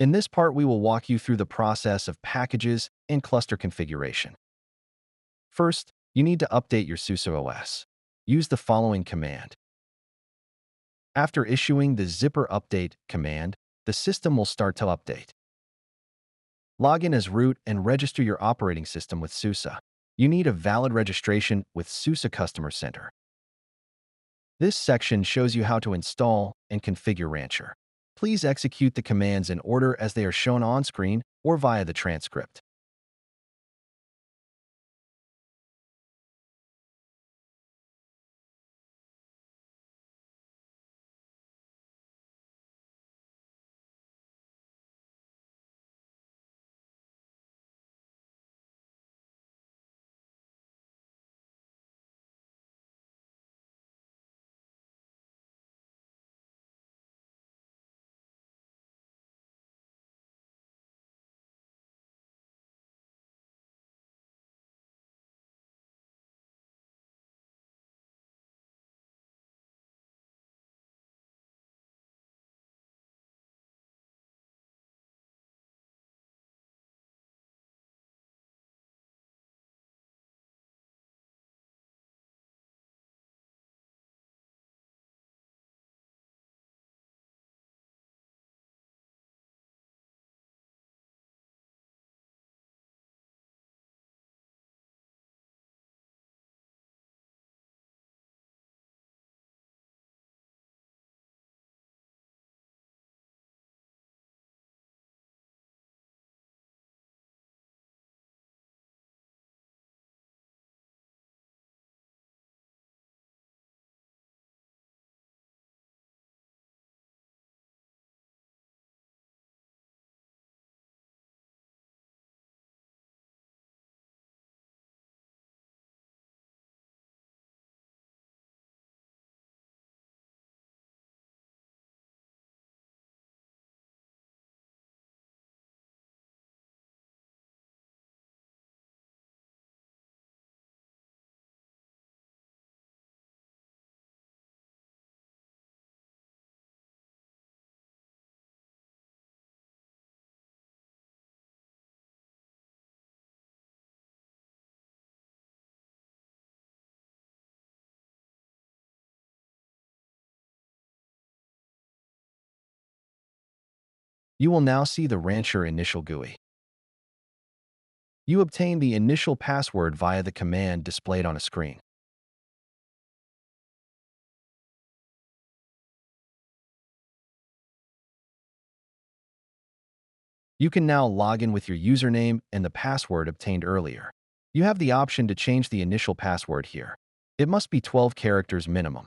In this part, we will walk you through the process of packages and cluster configuration. First, you need to update your SUSE OS. Use the following command. After issuing the zipper update command, the system will start to update. Log in as root and register your operating system with SUSE. You need a valid registration with SUSE Customer Center. This section shows you how to install and configure Rancher. Please execute the commands in order as they are shown on screen or via the transcript. You will now see the Rancher initial GUI. You obtain the initial password via the command displayed on a screen. You can now log in with your username and the password obtained earlier. You have the option to change the initial password here. It must be 12 characters minimum.